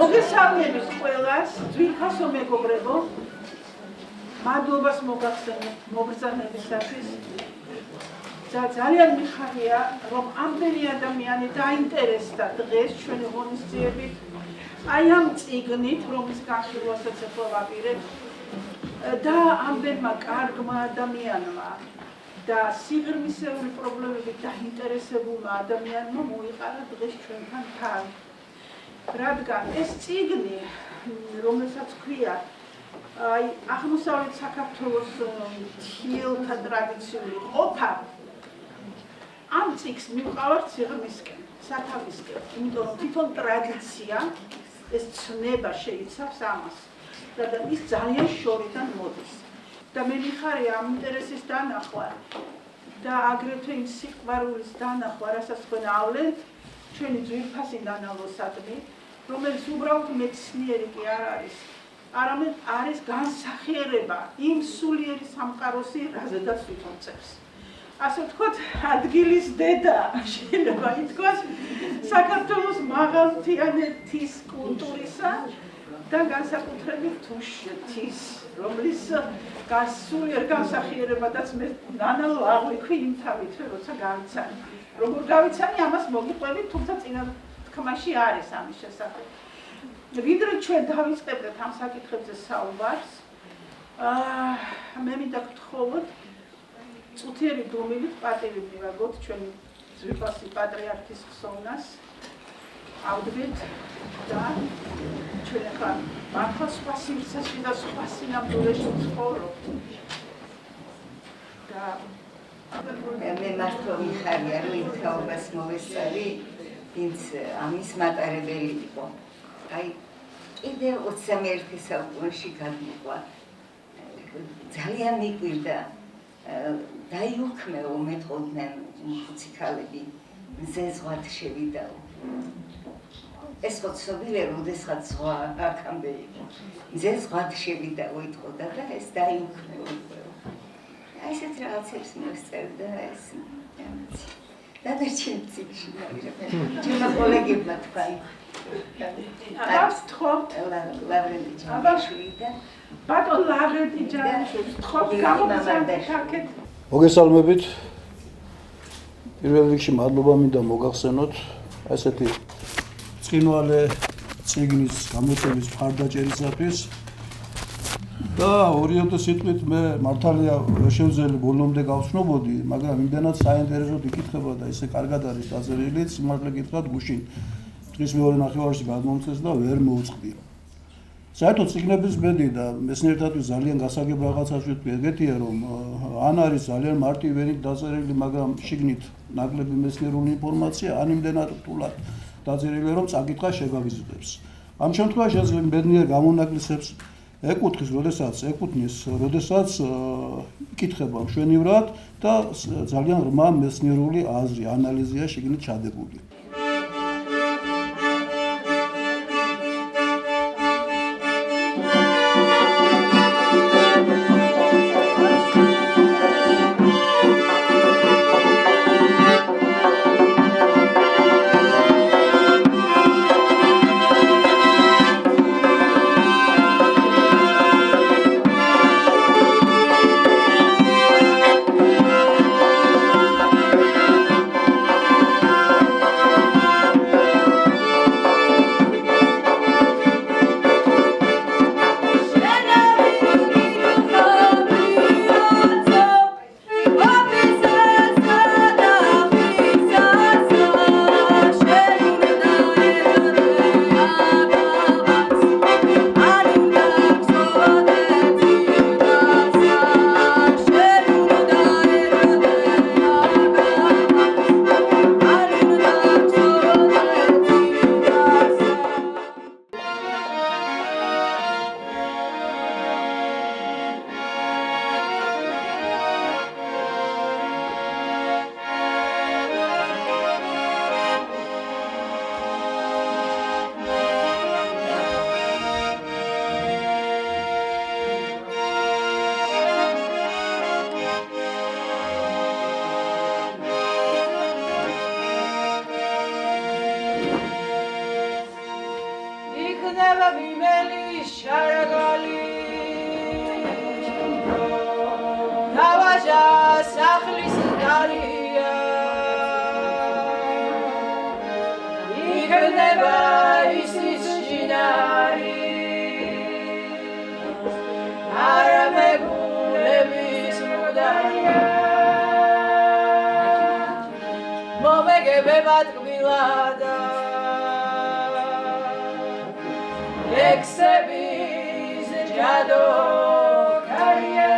მოგესალმებით ყველას, ძვირფასო მეგობრებო, მადლობას მოგახსენებთ მობრძანებისათვის. ძალიან მიხარია, რომ ამდენი ადამიანი დაინტერესდა დღეს ჩვენი ღონისძიებით აი ამ წიგნით, რომლის განხილვასაც ახლა ვაპირებთ და ამდენმა კარგმა ადამიანმა და სიღრმისეული პრობლემებით დაინტერესებულმა ადამიანმა მოიყარა დღეს ჩვენთან თან. რადგან ეს წიგნი, რომელსაც ქვია აღმოსავლეთ საქართველოს მთიელთა ტრადიციული ყოფა, ამ წიგნს მივყავართ სიღრმისკენ, სათავისკენ, იმიტომ რომ თვითონ ტრადიცია, ეს ცნება შეიცავს ამას, რადგან ის ძალიან შორიდან მოდის. და მე მიხარია ამ ინტერესის დანახვა და აგრეთვე იმ სიყვარულის დანახვა, რასაც თქვენ ავლენთ ჩვენი ძვირფასი ნანალოსადმი, რომელიც უბრალოდ მეცნიერი კი არ არის, არამედ არის განსახიერება იმ სულიერი სამყაროსი, რაზედაც თვითონ წევს. ასე ვთქვათ, ადგილის დედა შეიძლება ითქვას საქართველოს მაღალმთიანეთის კულტურისა და განსაკუთრებით თუშეთის, რომლის სულიერ განსახიერებადაც მე ნანალო აღვიქვი იმ თავით, როცა გავიცანი. როგორ გავიცანი, ამას მოგიყვებით, თუმცა წინა თქმაში არის ამის შესახებ. ვიდრე ჩვენ დავიწყებდეთ ამ საკითხებზე საუბარს, მე მინდა გთხოვოთ წუთიერი დუმილით პატივი მივაგოთ ჩვენი ძვირფასი პატრიარქის ხსოვნას, ავდგეთ და ჩვენ ახლა მართლა სხვა სივრცეში და სხვა სინამდვილეში ვცხოვრობთ. მე მართლა მიხარია, რომ იმ თაობას მოვესწარი, ვინც ამის მატარებელი იყო. აი, კიდე 21 საუკუნეში გადმოყვა. ძალიან მიკვირდა, დაიუქმეო მეტყოდნენ ხუთი ქალები, მზე ზღვად შევიდაო. ეს ხო ცნობილია, როდესაც ზღვა აქამდე იყო. მზე ზღვად შევიდაო იტყოდა და ეს დაიუქმეო. აი ესეთ რაღაცებს მოვესწარი და ეს დადარჩენ წიგნში, ჩემმა კოლეგებმა თქვა. აბას თხოვთ ლავრენტი ჯანიშვილი და ბატონ ლავრენტი ჯანიშვილი, თხოვთ გამოგზავნეთ აქეთ. მოგესალმებით. პირველ რიგში მადლობა მინდა მოგახსენოთ ასეთი ბრწყინვალე წიგნის გამოცემის მხარდაჭერისათვის. და 200 სიტყვით მე მართალია ვერ შევძელი ბოლომდე გავცნობოდი, მაგრამ იმდენად საინტერესოდ იკითხება და ისე კარგად არის დაწერილი, სიმართლე გითხრათ, გუშინ დღის მეორე ნახევარში გადმომწეს და ვერ მოვწყდი. საერთოდ წიგნების ბედი და მეცნიერთათვის ძალიან გასაგებ რაღაცას ვიტყვი, ეგეთია, რომ ან არის ძალიან მარტივენით დაწერილი, მაგრამ შიგნით ნაკლები მეცნიერული ინფორმაცია, ან იმდენად რთულად დაწერილი, რომ წაკითხა შეგაგიზრდებს. ამ შემთხვევაში ეს ბედნიერ გამონაკლისებს ეკუთვნის, როდესაც იკითხება მშვენივრად და ძალიან ღრმა მეცნიერული აზრი, ანალიზია შიგნით ჩადებული. მიმელის შარაგალი დავაჟა სახლის დალია იქნება ისიც შინარი არამეგულების მუდარია მომეგებებად კბილადა ლექსების ჯადო კარია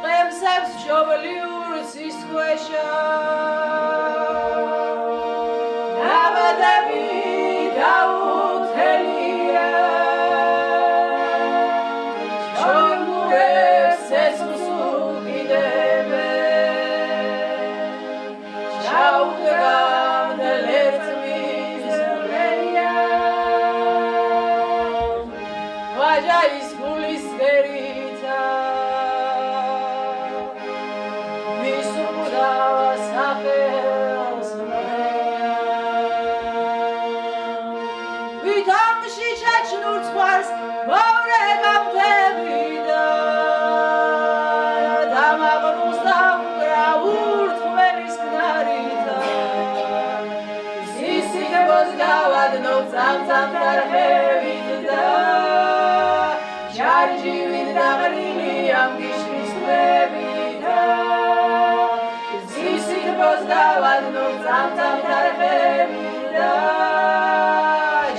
წემსებს მშობლიურ სისხლეშა ნაბადები დაუთელია ჩაურებს ცეცხლს უკიდებე ჩაუდგამდა ლერწმის ბრელია ვაჟაის გულის გერითა ვითამში ჩაჩნურ ცხვარს მორეგამთები და დამაყრუს დამკრავურ თმელის კნარითა სისიქბოს გავადნობ წამწამ ხარხევით და ჟარჯივით დაყრილი ამ გიშრის თმებითა სისიქბოს გავადნობ წამწამ ხარხევით და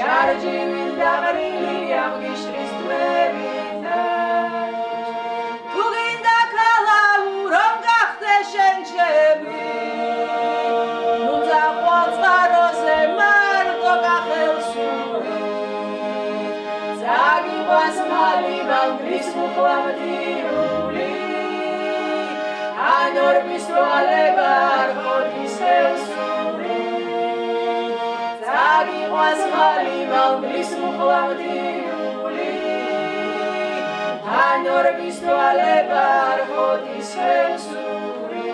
ჟარჯივით დაყრილი ამ გიშრის თმებითა თუ გინდა ქალავ რომ გახდე შენ ჩემი ნუ წახვალ წყაროზე მარტო გახელსური წაგიყვანს მალი მალგრის მუხლამდიული ან ორმის თვალება არ ხოთის ელსური წაგიყვანს მალი მალგრის მუხლამდიული ან ორმის თვალება არ ხოთის ელსური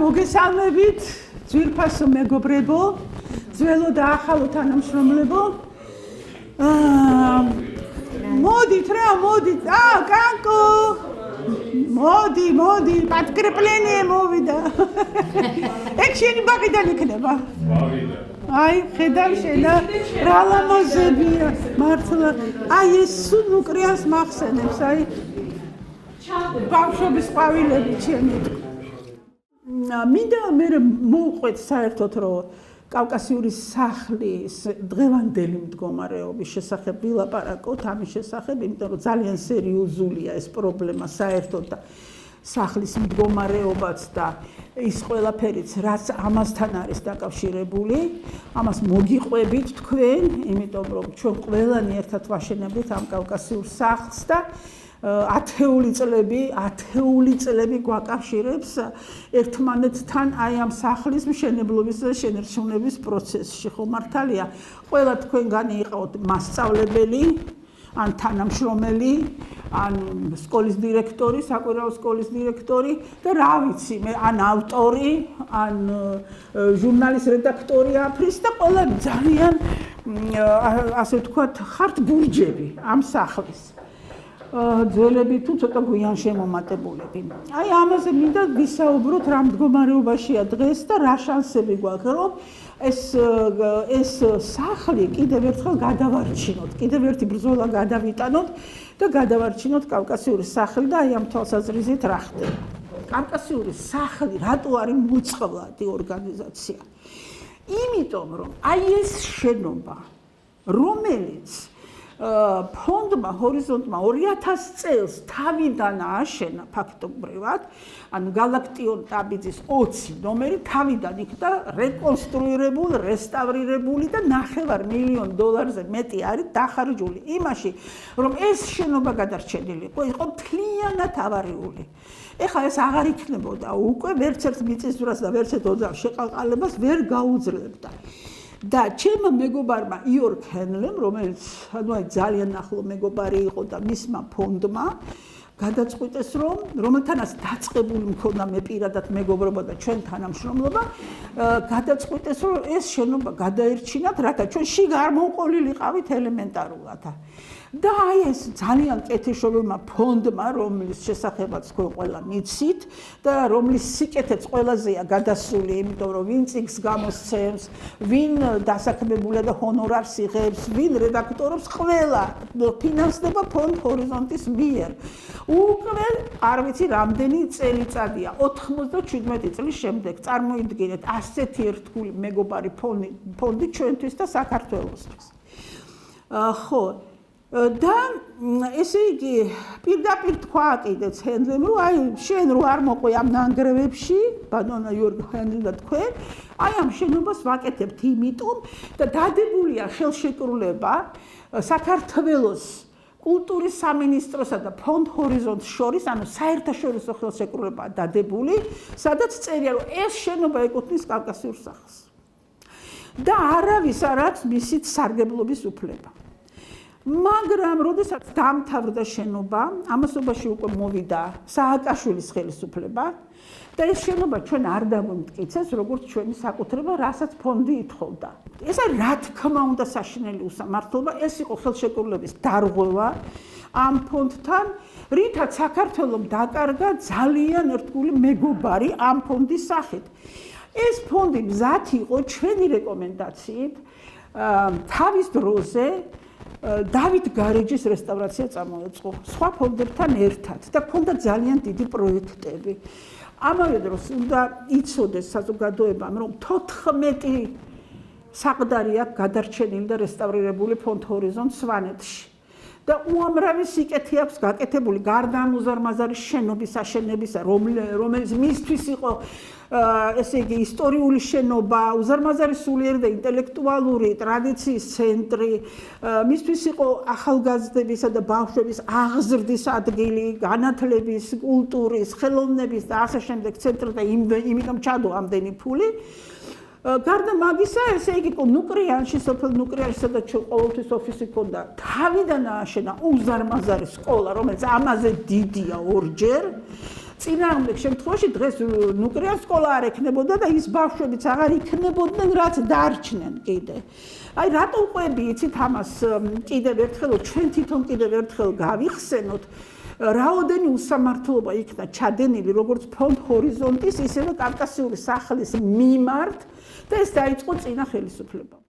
მოგესალმებით ძვირფასო მეგობრებო, ძველო და ახალო თანამშრომლებო. მოდით რა, მოდით. კანკო. მოდი, პატკრეპლენე მოვიდა. ეგ შენი ბაღიდან იქნება. აი, ხედავ შენა რა ლამაზებია, მართლა. აი ეს სულ უკრიას მახსენებს, აი. ბავშვობის ყვავილები ჩემი. მინდა მე მოვყვეთ საერთოდ რომ კავკასიური სახლის დღევანდელი მდგომარეობის შესახებ ვილაპარაკოთ ამის შესახებ, იმიტომ რომ ძალიან სერიოზულია ეს პრობლემა საერთოდ და სახლის მდგომარეობაც და ის ყველაფერიც რაც ამასთან არის დაკავშირებული, ამას მოგიყვებით თქვენ, იმიტომ რომ ჩვენ ყველანი ერთად ვაშენებთ ამ კავკასიურ სახლს და 10 წლები გვაკავშირებს ერთმანეთთან აი ამ სახლის მშენებლობის და შენარჩუნების პროცესში, ხო მართალია? ყველა თქვენგანი იყავთ მასწავლებელი, ან თანამშრომელი, ან სკოლის დირექტორი, საკვირაო სკოლის დირექტორი და რა ვიცი, მე ან ავტორი, ან ჟურნალის რედაქტორი აფრის და ყველა ძალიან ასე ვთქვათ, ხართ ბურჯები ამ სახლის. ძველები თუ ცოტა გვიან შემომატებულები. აი ამაზე მინდა ვისაუბროთ რა მდგომარეობაშია დღეს და რა შანსები გვაქვს, რომ ეს სახლი კიდევ ერთხელ გადავარჩინოთ, კიდევ ერთი ბრძოლა გადავიტანოთ და გადავარჩინოთ კავკასიური სახლი და აი ამ თვალსაზრისით რა ხდება. კავკასიური სახლი რატო არის მოწყვლადი ორგანიზაცია? იმიტომ რომ აი ეს შენობა, რომელიც ფონდმა ჰორიზონტმა 2000 წელს თავიდან ააშენა ფაქტობრივად, ანუ გალაქტიონ ტაბიძის 20 ნომერი თავიდან იქნა რეკონსტრუირებული, რესტავრირებული და $500,000 მეტი არის დახარჯული იმაში, რომ ეს შენობა გადარჩენილი იყო მთლიანად ავარიული. ეხლა ეს აღარ იქნებოდა უკვე ვერც ერთ მიწისძვრას და ვერც ერთ ოძახ შეყალყალებას ვერ გაუძლებდა. და ჩემმა მეგობარმა იორკ ჰენლემ, რომელიც ძალიან ახლო მეგობარი იყო და მისმა ფონდმა გადაწყვიტეს, რომელთანაც დაწყებული მქონდა მე პირადად მეგობრობა და ჩვენ თანამშრომლობა, გადაწყვიტეს, რომ ეს შენობა გადაერჩინათ, რათა ჩვენ შიგ არ მოყოლილიყავით ელემენტარულად. და აი ეს ძალიან კეთილშობილმა ფონდმა, რომლის შესახებაც ყველა მიცით და რომლის სიკეთეც ყველაზეა გადასული, იმიტომ რომ ვინ წიგნს გამოსცემს, ვინ დასაქმებულია და ჰონორარს იღებს, ვინ რედაქტორობს, ყველა ფინანსდება ფონდ ჰორიზონტის მიერ. უკვე არ ვიცი რამდენი წელიწადია, 97 წლის შემდეგ წარმოიდგინეთ ასეთი ერთგული მეგობარი ფონდი ჩვენთვის და საქართველოსთვის. ხო, და ესე იგი პირდაპირ თქვა კიდეც ჰენლემ, რომ აი შენ რო არ მოყვე ამ ნანგრევებში, ბატონო იორგ ჰენლი და თქვენ, აი ამ შენობას ვაკეთებთ იმიტომ და დადებულია ხელშეკრულება საქართველოს კულტურის სამინისტროსა და ფონდ ჰორიზონტს შორის, ანუ საერთაშორისო ხელშეკრულებაა დადებული, სადაც წერია, რომ ეს შენობა ეკუთვნის კავკასიურ სახლს. და არავის არ აქვს მისით სარგებლობის უფლება. მაგრამ როდესაც დამთავრდა შენობა, ამასობაში უკვე მოვიდა სააკაშვილის ხელისუფლება და ეს შენობა ჩვენ არ დაგვიმტკიცეს, როგორც ჩვენი საკუთრება, რასაც ფონდი ითხოვდა. ეს არის რა თქმა უნდა საშინელი უსამართლობა, ეს იყო ხელშეკრულების დარღვევა ამ ფონდთან, რითაც საქართველომ დაკარგა ძალიან ერთგული მეგობარი ამ ფონდის სახით. ეს ფონდი მზად იყო ჩვენი რეკომენდაციით თავის დროზე დავით გარეჯის რესტავრაცია წამოეწყო სხვა ფონდებთან ერთად და ჰქონდა ძალიან დიდი პროექტები. ამავე დროს უნდა იცოდეს საზოგადოებამ, რომ 14 საყდარი აქვს გადარჩენილი და რესტავრირებული ფონდ ჰორიზონტ სვანეთში. და უამრავი სიკეთე აქვს გაკეთებული გარდა ამ უზარმაზარი შენობის აშენებისა, რომელიც მისთვის იყო ესე იგი ისტორიული შენობა, უზარმაზარი სულიერი და ინტელექტუალური ტრადიციის ცენტრი, მისთვის იყო ახალგაზრდებისა და ბავშვების აღზრდის ადგილი, განათლების, კულტურის, ხელოვნების და ასე შემდეგ ცენტრი და იმიტომ ჩადო ამდენი ფული. გარდა მაგისა, ესე იგი ნუკრიანში, სოფელ ნუკრიანში, სადაც ყოველთვის ოფისი ჰქონდა, თავიდან ააშენა უზარმაზარი სკოლა, რომელიც ამაზე დიდია ორჯერ. წინააღმდეგ შემთხვევაში დღეს ნუკრიან სკოლა არ ექნებოდა და ის ბავშვებიც აღარ იქნებოდნენ, რაც დარჩნენ კიდე. აი რატო ყვები იცით ამას კიდევ ერთხელ, ჩვენ თვითონ კიდევ ერთხელ გავიხსენოთ, რაოდენი უსამართლობა იქნა ჩადენილი როგორც ფონდ ჰორიზონტის, ისევე კავკასიური სახლის მიმართ და ეს დაიწყო წინა ხელისუფლებამ.